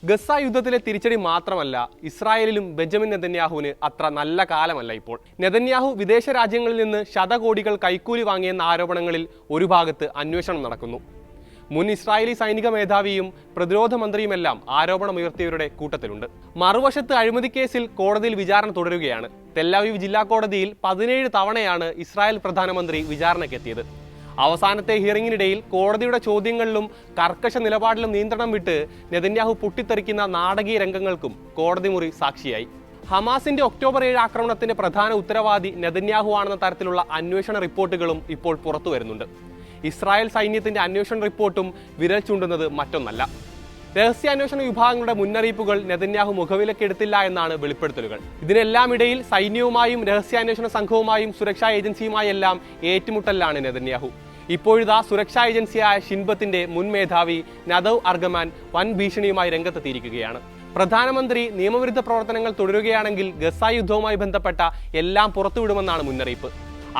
Gaza യുദ്ധത്തിലെ തിരിച്ചടി മാത്രമല്ല, ഇസ്രായേലിലും Benjamin നെതന്യാഹുവിന് അത്ര നല്ല കാലമല്ല ഇപ്പോൾ. നെതന്യാഹു വിദേശ രാജ്യങ്ങളിൽ നിന്ന് ശതകോടികൾ കൈക്കൂലി വാങ്ങിയെന്ന ആരോപണങ്ങളിൽ ഒരു ഭാഗത്ത് അന്വേഷണം നടക്കുന്നു. മുൻ ഇസ്രായേലി സൈനിക മേധാവിയും പ്രതിരോധ മന്ത്രിയുമെല്ലാം ആരോപണമുയർത്തിയവരുടെ കൂട്ടത്തിലുണ്ട്. മറുവശത്ത് അഴിമതി കേസിൽ കോടതിയിൽ വിചാരണ തുടരുകയാണ്. തെല്ലവീവ് ജില്ലാ കോടതിയിൽ 17 തവണയാണ് ഇസ്രായേൽ പ്രധാനമന്ത്രി വിചാരണയ്ക്കെത്തിയത്. അവസാനത്തെ ഹിയറിംഗിനിടയിൽ കോടതിയുടെ ചോദ്യങ്ങളിലും കർക്കശ നിലപാടിലും നിയന്ത്രണം വിട്ട് നെതന്യാഹു പൊട്ടിത്തെറിക്കുന്ന നാടകീയ രംഗങ്ങൾക്കും കോടതി മുറി സാക്ഷിയായി. ഹമാസിന്റെ ഒക്ടോബർ 7 ആക്രമണത്തിന്റെ പ്രധാന ഉത്തരവാദി നെതന്യാഹു ആണെന്ന തരത്തിലുള്ള അന്വേഷണ റിപ്പോർട്ടുകളും ഇപ്പോൾ പുറത്തു വരുന്നുണ്ട്. ഇസ്രായേൽ സൈന്യത്തിന്റെ അന്വേഷണ റിപ്പോർട്ടും വിരൽ ചൂണ്ടുന്നത് മറ്റൊന്നല്ല. രഹസ്യാന്വേഷണ വിഭാഗങ്ങളുടെ മുന്നറിയിപ്പുകൾ നെതന്യാഹു മുഖവിലക്കെടുത്തില്ല എന്നാണ് വെളിപ്പെടുത്തലുകൾ. ഇതിനെല്ലാം ഇടയിൽ സൈന്യവുമായും രഹസ്യാന്വേഷണ സംഘവുമായും സുരക്ഷാ ഏജൻസിയുമായെല്ലാം ഏറ്റുമുട്ടലാണ് നെതന്യാഹു. ഇപ്പോഴിതാ സുരക്ഷാ ഏജൻസിയായ ഷിൻബത്തിന്റെ മുൻ മേധാവി നദവ് അർഗമാൻ വൻ ഭീഷണിയുമായി രംഗത്തെത്തിയിരിക്കുകയാണ്. പ്രധാനമന്ത്രി നിയമവിരുദ്ധ പ്രവർത്തനങ്ങൾ തുടരുകയാണെങ്കിൽ ഗസ യുദ്ധവുമായി ബന്ധപ്പെട്ട എല്ലാം പുറത്തുവിടുമെന്നാണ് മുന്നറിയിപ്പ്.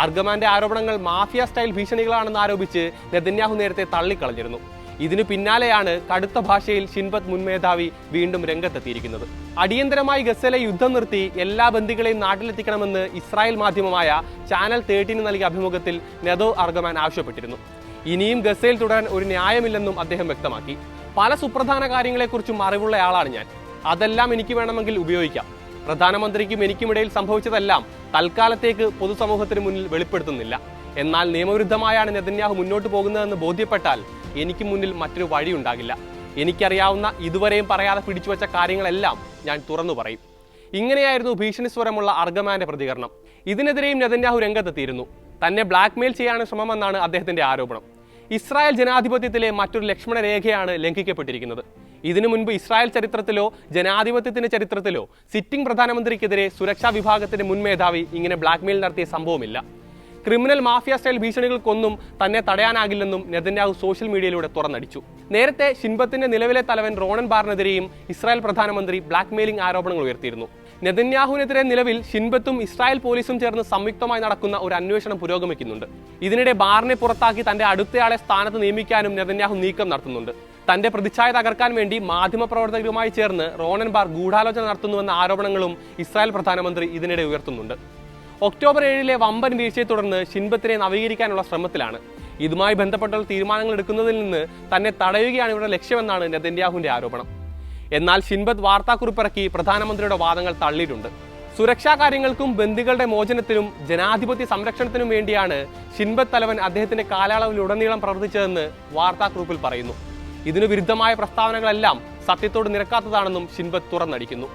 അർഗമാന്റെ ആരോപണങ്ങൾ മാഫിയ സ്റ്റൈൽ ഭീഷണികളാണെന്ന് ആരോപിച്ച് നെതന്യാഹു നേരത്തെ തള്ളിക്കളഞ്ഞിരുന്നു. ഇതിനു പിന്നാലെയാണ് കടുത്ത ഭാഷയിൽ ഷിൻബത്ത് മുൻ മേധാവി വീണ്ടും രംഗത്തെത്തിയിരിക്കുന്നത്. അടിയന്തരമായി ഗസയിലെ യുദ്ധം നിർത്തി എല്ലാ ബന്ദികളെയും നാട്ടിലെത്തിക്കണമെന്ന് ഇസ്രായേൽ മാധ്യമമായ ചാനൽ 13 നൽകിയ അഭിമുഖത്തിൽ നദവ് അർഗമാൻ ആവശ്യപ്പെട്ടിരുന്നു. ഇനിയും ഗസയിൽ തുടരാൻ ഒരു ന്യായമില്ലെന്നും അദ്ദേഹം വ്യക്തമാക്കി. പല സുപ്രധാന കാര്യങ്ങളെക്കുറിച്ചും അറിവുള്ളയാളാണ് ഞാൻ. അതെല്ലാം എനിക്ക് വേണമെങ്കിൽ ഉപയോഗിക്കാം. പ്രധാനമന്ത്രിക്കും എനിക്കുമിടയിൽ സംഭവിച്ചതെല്ലാം തൽക്കാലത്തേക്ക് പൊതുസമൂഹത്തിന് മുന്നിൽ വെളിപ്പെടുത്തുന്നില്ല. എന്നാൽ നിയമവിരുദ്ധമായാണ് നെതന്യാഹു മുന്നോട്ട് പോകുന്നതെന്ന് ബോധ്യപ്പെട്ടാൽ എനിക്ക് മുന്നിൽ മറ്റൊരു വഴിയുണ്ടാകില്ല. എനിക്കറിയാവുന്ന ഇതുവരെയും പറയാതെ പിടിച്ചുവെച്ച കാര്യങ്ങളെല്ലാം ഞാൻ തുറന്നു പറയും. ഇങ്ങനെയായിരുന്നു ഭീഷണി സ്വരമുള്ള അർഗമാന്റെ പ്രതികരണം. ഇതിനെതിരെയും നെതന്യാഹു രംഗത്തെത്തിയിരുന്നു. തന്നെ ബ്ലാക്ക്മെയിൽ ചെയ്യാൻ ശ്രമമെന്നാണ് അദ്ദേഹത്തിന്റെ ആരോപണം. ഇസ്രായേൽ ജനാധിപത്യത്തിലെ മറ്റൊരു ലക്ഷ്മണ രേഖയാണ് ലംഘിക്കപ്പെട്ടിരിക്കുന്നത്. ഇതിനു മുൻപ് ഇസ്രായേൽ ചരിത്രത്തിലോ ജനാധിപത്യത്തിന്റെ ചരിത്രത്തിലോ സിറ്റിംഗ് പ്രധാനമന്ത്രിക്കെതിരെ സുരക്ഷാ വിഭാഗത്തിന്റെ മുൻ മേധാവി ഇങ്ങനെ ബ്ലാക്ക്മെയിൽ നടത്തിയ സംഭവമില്ല. ക്രിമിനൽ മാഫിയ സ്റ്റൈൽ ഭീഷണികൾക്കൊന്നും തന്നെ തടയാനാകില്ലെന്നും നെതന്യാഹു സോഷ്യൽ മീഡിയയിലൂടെ തുറന്നടിച്ചു. നേരത്തെ ഷിൻബത്തിന്റെ നിലവിലെ തലവൻ റോണൻ ബാറിനെതിരെയും ഇസ്രായേൽ പ്രധാനമന്ത്രി ബ്ലാക്ക്മെയിലിംഗ് ആരോപണങ്ങൾ ഉയർത്തിയിരുന്നു. നെതന്യാഹുവിനെതിരെ നിലവിൽ ഷിൻബത്തും ഇസ്രായേൽ പോലീസും ചേർന്ന് സംയുക്തമായി നടക്കുന്ന ഒരു അന്വേഷണം പുരോഗമിക്കുന്നുണ്ട്. ഇതിനിടെ ബാറിനെ പുറത്താക്കി തന്റെ അടുത്തയാളെ സ്ഥാനത്ത് നിയമിക്കാനും നെതന്യാഹു നീക്കം നടത്തുന്നുണ്ട്. തന്റെ പ്രതിച്ഛായ തകർക്കാൻ വേണ്ടി മാധ്യമപ്രവർത്തകരുമായി ചേർന്ന് റോണൻ ബാർ ഗൂഢാലോചന നടത്തുന്നുവെന്ന ആരോപണങ്ങളും ഇസ്രായേൽ പ്രധാനമന്ത്രി ഇതിനിടെ ഉയർത്തുന്നുണ്ട്. ഒക്ടോബർ 7 വമ്പൻ വീഴ്ചയെ തുടർന്ന് ഷിൻബത്തിനെ നവീകരിക്കാനുള്ള ശ്രമത്തിലാണ്. ഇതുമായി ബന്ധപ്പെട്ട തീരുമാനങ്ങൾ എടുക്കുന്നതിൽ നിന്ന് തന്നെ തടയുകയാണ് ഇവരുടെ ലക്ഷ്യമെന്നാണ് നെതന്യാഹുവിന്റെ ആരോപണം. എന്നാൽ ഷിൻബത്ത് വാർത്താക്കുറിപ്പിറക്കി പ്രധാനമന്ത്രിയുടെ വാദങ്ങൾ തള്ളിയിട്ടുണ്ട്. സുരക്ഷാ കാര്യങ്ങൾക്കും ബന്ദികളുടെ മോചനത്തിനും ജനാധിപത്യ സംരക്ഷണത്തിനും വേണ്ടിയാണ് ഷിൻബത്ത് തലവൻ അദ്ദേഹത്തിന്റെ കാലയളവിലുടനീളം പ്രവർത്തിച്ചതെന്ന് വാർത്താക്കുറിപ്പിൽ പറയുന്നു. ഇതിനു വിരുദ്ധമായ പ്രസ്താവനകളെല്ലാം സത്യത്തോട് നിരക്കാത്തതാണെന്നും ഷിൻബത്ത് തുറന്നടിക്കുന്നു.